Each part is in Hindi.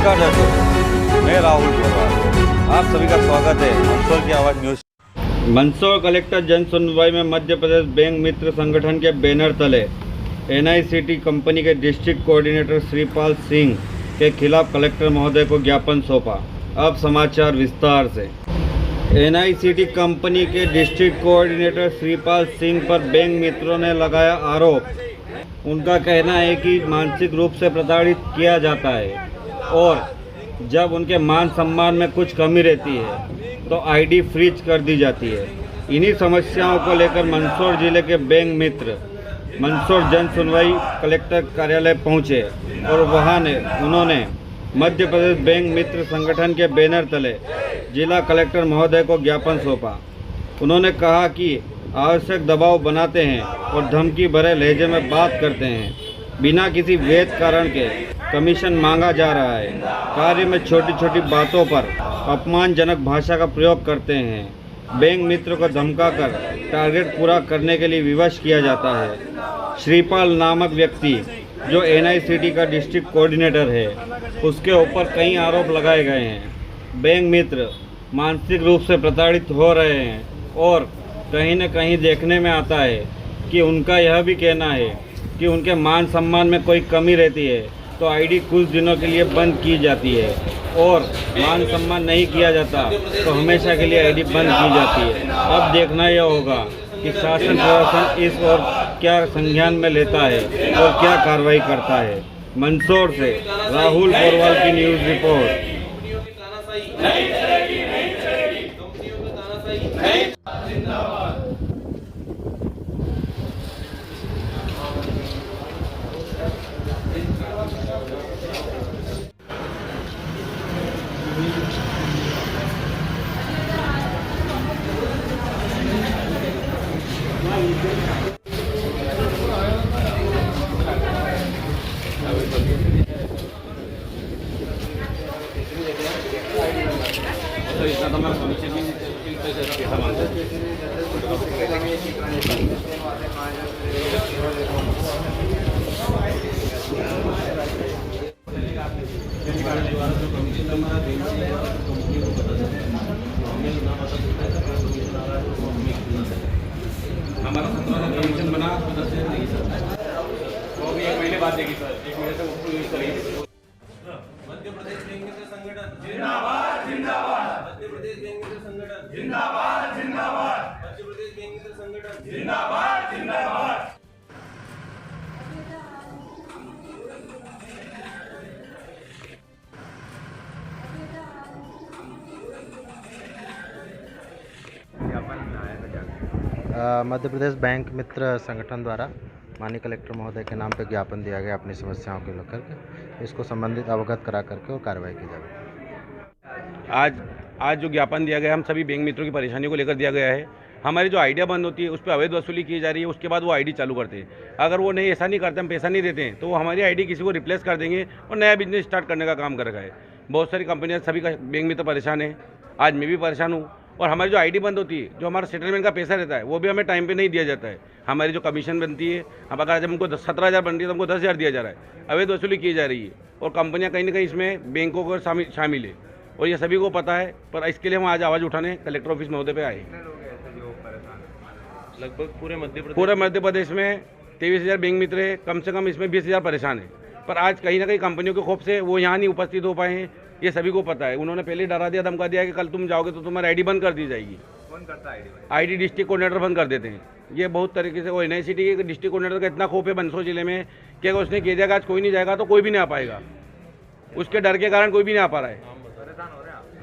नमस्कार दर्शकों, मैं राहुल पोरवाल। आप सभी का स्वागत है मंदसौर की आवाज़ न्यूज़। मंदसौर कलेक्टर जन सुनवाई में मध्य प्रदेश बैंक मित्र संगठन के बैनर तले एनआईसीटी कंपनी के डिस्ट्रिक्ट कोऑर्डिनेटर श्रीपाल सिंह के खिलाफ कलेक्टर महोदय को ज्ञापन सौंपा। अब समाचार विस्तार से। एनआईसीटी कंपनी के डिस्ट्रिक्ट कोऑर्डिनेटर श्रीपाल सिंह पर बैंक मित्रों ने लगाया आरोप। उनका कहना है कि मानसिक रूप से प्रताड़ित किया जाता है और जब उनके मान सम्मान में कुछ कमी रहती है तो आईडी फ्रीज कर दी जाती है। इन्हीं समस्याओं को लेकर मंदसौर जिले के बैंक मित्र मंदसौर जन सुनवाई कलेक्टर कार्यालय पहुंचे और उन्होंने मध्य प्रदेश बैंक मित्र संगठन के बैनर तले जिला कलेक्टर महोदय को ज्ञापन सौंपा। उन्होंने कहा कि आवश्यक दबाव बनाते हैं और धमकी भरे लहजे में बात करते हैं। बिना किसी वैध कारण के कमीशन मांगा जा रहा है। कार्य में छोटी छोटी बातों पर अपमानजनक भाषा का प्रयोग करते हैं। बैंक मित्र को धमकाकर टारगेट पूरा करने के लिए विवश किया जाता है। श्रीपाल नामक व्यक्ति जो एनआईसीटी का डिस्ट्रिक्ट कोऑर्डिनेटर है, उसके ऊपर कई आरोप लगाए गए हैं। बैंक मित्र मानसिक रूप से प्रताड़ित हो रहे हैं और कहीं न कहीं देखने में आता है कि उनका यह भी कहना है कि उनके मान सम्मान में कोई कमी रहती है तो आईडी कुछ दिनों के लिए बंद की जाती है और मान सम्मान नहीं किया जाता तो हमेशा के लिए आईडी बंद की जाती है। अब देखना यह होगा कि शासन प्रशासन इस ओर क्या संज्ञान में लेता है और क्या कार्रवाई करता है। मंदसौर से राहुल पोरवाल की न्यूज़ रिपोर्ट। तो इतना तो मैं कमीशन भी पैसा मांगता हमारा 17 कमीशन बना 10 नहीं सर, वो भी 1 महीने बाद देगी सर। 1 महीने से वो यूज करेगी। मध्य प्रदेश बैंक मित्र संगठन जिंदाबाद जिंदाबाद। मध्य प्रदेश बैंक मित्र संगठन जिंदाबाद जिंदाबाद। मध्य प्रदेश बैंक मित्र संगठन जिंदाबाद जिंदाबाद। मध्य प्रदेश बैंक मित्र संगठन द्वारा माननीय कलेक्टर महोदय के नाम पर ज्ञापन दिया गया अपनी समस्याओं को लेकर के। इसको संबंधित अवगत करा करके और कार्रवाई की जाए। आज जो ज्ञापन दिया गया हम सभी बैंक मित्रों की परेशानियों को लेकर दिया गया है। हमारी जो आइडिया बंद होती है उस पर अवैध वसूली की जा रही है, उसके बाद वो आईडी चालू करते हैं। अगर वो नहीं ऐसा नहीं करते, हम पैसा नहीं देते हैं तो वो हमारी आईडी किसी को रिप्लेस कर देंगे और नया बिजनेस स्टार्ट करने का काम कर रखा है। बहुत सारी कंपनियाँ सभी का बैंक मित्र परेशान है। आज मैं भी परेशान हूँ। और हमारी जो आईडी बंद होती है, जो हमारा सेटलमेंट का पैसा रहता है, वो भी हमें टाइम पे नहीं दिया जाता है। हमारी जो कमीशन बनती है, अब अगर जब हमको 17,000 बनती है तो हमको 10,000 दिया जा रहा है। अवैध वसूली की जा रही है और कंपनियां कहीं ना कहीं इसमें बैंकों को शामिल है और ये सभी को पता है। पर इसके लिए हम आज आवाज़ उठाने कलेक्टर ऑफिस महोदय पे आए। लगभग पूरे मध्य प्रदेश में 23,000 बैंक मित्र है। कम से कम इसमें 20,000 परेशान है। पर आज कहीं ना कहीं कंपनियों के खौफ से वो यहाँ नहीं उपस्थित हो पाए हैं, ये सभी को पता है। उन्होंने पहले डरा दिया, धमका दिया कि कल तुम जाओगे तो तुम्हारी आईडी बंद कर दी जाएगी। कौन करता है आईडी डिस्ट्रिक्ट कोऑर्डिनेटर बंद कर देते हैं। ये बहुत तरीके से वो एनआईसीटी के डिस्ट्रिक्ट कोऑर्डिनेटर का इतना खौफ है मंदसौर जिले में कि अगर उसने कह दिया कि आज कोई नहीं जाएगा तो कोई भी नहीं आ पाएगा। उसके डर के कारण कोई भी नहीं आ पा रहा है।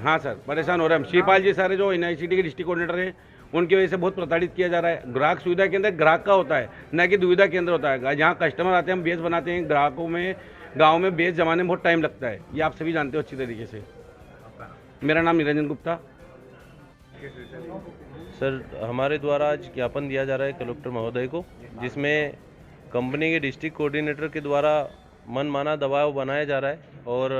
हाँ सर, परेशान हो रहे हैं हम। श्रीपाल जी सारे जो एनआईसीटी के डिस्ट्रिक्ट कोऑर्डिनेटर हैं, उनकी वजह से बहुत प्रताड़ित किया जा रहा है। ग्राहक सुविधा केंद्र ग्राहक का होता है, न कि दुविधा केंद्र होता है। जहाँ कस्टमर आते हैं हम बेस बनाते हैं। ग्राहकों में गाँव में बेस जमाने में बहुत टाइम लगता है, ये आप सभी जानते हो अच्छी तरीके से। मेरा नाम निरंजन गुप्ता। सर, हमारे द्वारा आज ज्ञापन दिया जा रहा है कलेक्टर महोदय को, जिसमें कंपनी के डिस्ट्रिक्ट कोऑर्डिनेटर के द्वारा मनमाना दबाव बनाया जा रहा है और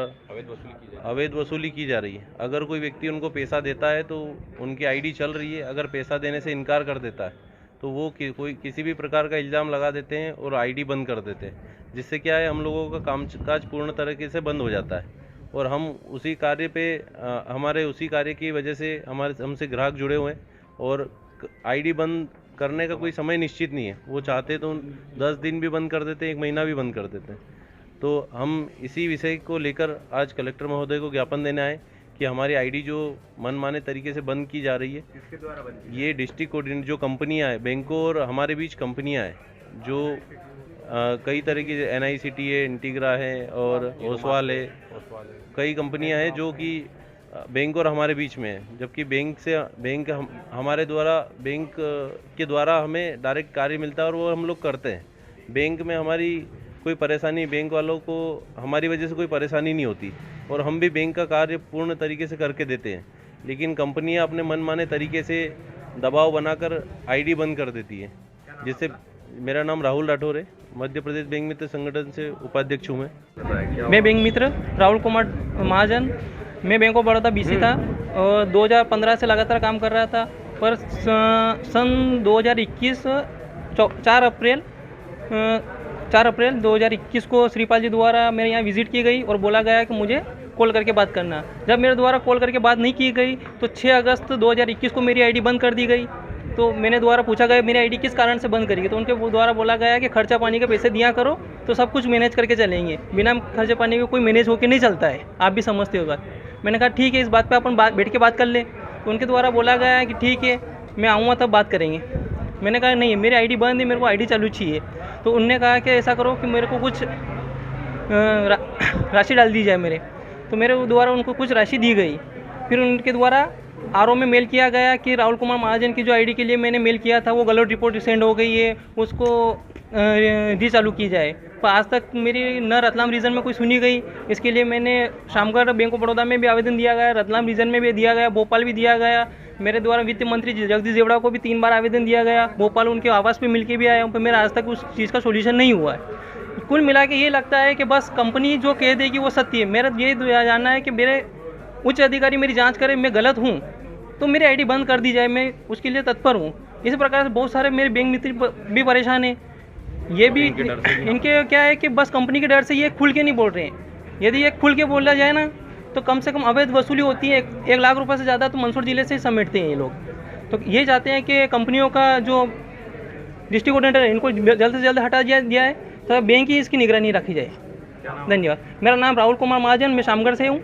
अवैध वसूली की जा रही है। अगर कोई व्यक्ति उनको पैसा देता है तो उनकी आईडी चल रही है, अगर पैसा देने से इनकार कर देता है तो वो कोई किसी भी प्रकार का इल्ज़ाम लगा देते हैं और आईडी बंद कर देते हैं, जिससे क्या है हम लोगों का कामकाज पूर्ण तरीके से बंद हो जाता है और हम उसी कार्य पे हमारे उसी कार्य की वजह से हमसे ग्राहक जुड़े हुए हैं। और आईडी बंद करने का कोई समय निश्चित नहीं है, वो चाहते तो 10 दिन भी बंद कर देते, 1 महीना भी बंद कर देते। तो हम इसी विषय को लेकर आज कलेक्टर महोदय को ज्ञापन देने आए कि हमारी आईडी जो मनमाने तरीके से बंद की जा रही है, किसके द्वारा बंद की? ये डिस्ट्रिक्ट कोऑर्डिनेटर जो कंपनियां हैं, बैंकों और हमारे बीच कंपनियां हैं जो कई तरह की NICT है, इंटीग्रा है और ओसवाल है, कई कंपनियां हैं जो कि बैंक और हमारे बीच में है। जबकि बैंक हमारे द्वारा बैंक के द्वारा हमें डायरेक्ट कार्य मिलता है और वो हम लोग करते हैं। बैंक में हमारी कोई परेशानी, बैंक वालों को हमारी वजह से कोई परेशानी नहीं होती और हम भी बैंक का कार्य पूर्ण तरीके से करके देते हैं। लेकिन कंपनियां अपने मनमाने तरीके से दबाव बनाकर आईडी बंद कर देती है, जिससे मेरा नाम राहुल राठौर है, मध्य प्रदेश बैंक मित्र संगठन से उपाध्यक्ष हूँ मैं बैंक मित्र राहुल कुमार महाजन। मैं बैंक ऑफ बड़ौदा BC था और 2015 से लगातार काम कर रहा था, पर सन 2021 4 अप्रैल 2021 को श्रीपाल जी द्वारा मेरे यहाँ विज़िट की गई और बोला गया कि मुझे कॉल करके बात करना। जब मेरे द्वारा कॉल करके बात नहीं की गई तो 6 अगस्त 2021 को मेरी आईडी बंद कर दी गई। तो मैंने द्वारा पूछा गया मेरी आईडी किस कारण से बंद करी, तो उनके द्वारा बोला गया कि खर्चा पानी के पैसे दिया करो तो सब कुछ मैनेज करके चलेंगे, बिना खर्चे पानी के कोई मैनेज होकर नहीं चलता है, आप भी समझते हो बात। मैंने कहा ठीक है, इस बात पे अपन बैठ के बात कर लें। तो उनके द्वारा बोला गया कि ठीक है मैं आऊँगा तब बात करेंगे। मैंने कहा नहीं, मेरी आईडी बंद है, मेरे को आईडी चालू चाहिए। तो उनने कहा कि ऐसा करो कि मेरे को कुछ राशि डाल दी जाए मेरे। तो मेरे द्वारा उनको कुछ राशि दी गई। फिर उनके द्वारा RO में मेल किया गया कि राहुल कुमार महाजन की जो आईडी के लिए मैंने मेल किया था वो गलत रिपोर्ट सेंड हो गई है, उसको डी चालू की जाए। पर आज तक मेरी न रतलाम रीजन में कोई सुनी गई। इसके लिए मैंने शामगढ़ बैंक ऑफ बड़ौदा में भी आवेदन दिया गया, रतलाम रीजन में भी दिया गया, भोपाल भी दिया गया। मेरे द्वारा वित्त मंत्री जगदीश देवड़ा को भी 3 बार आवेदन दिया गया, भोपाल उनके आवास पे मिलके भी आया हूँ, पर मेरा आज तक उस चीज़ का सोल्यूशन नहीं हुआ है। कुल मिला के ये लगता है कि बस कंपनी जो कह देगी वो सत्य है। मेरा ये जानना है कि मेरे उच्च अधिकारी मेरी जांच करें, मैं गलत हूँ तो मेरी आईडी बंद कर दी जाए, मैं उसके लिए तत्पर हूँ। इसी प्रकार से बहुत सारे मेरे बैंक मित्र भी परेशान हैं। ये भी इनके क्या है कि बस कंपनी के डर से ये खुल के नहीं बोल रहे हैं। यदि ये खुल के बोला जाए ना तो कम से कम अवैध वसूली होती है। 1 लाख रुपए से ज़्यादा तो मंदसौर जिले से ही समेटते हैं ये लोग। तो ये चाहते हैं कि कंपनियों का जो डिस्ट्रिक्ट कोऑर्डिनेटर है इनको जल्द से जल्द हटा दिया है, तो बैंक ही इसकी निगरानी रखी जाए। धन्यवाद। मेरा नाम राहुल कुमार महाजन, मैं शामगढ़ से हूँ।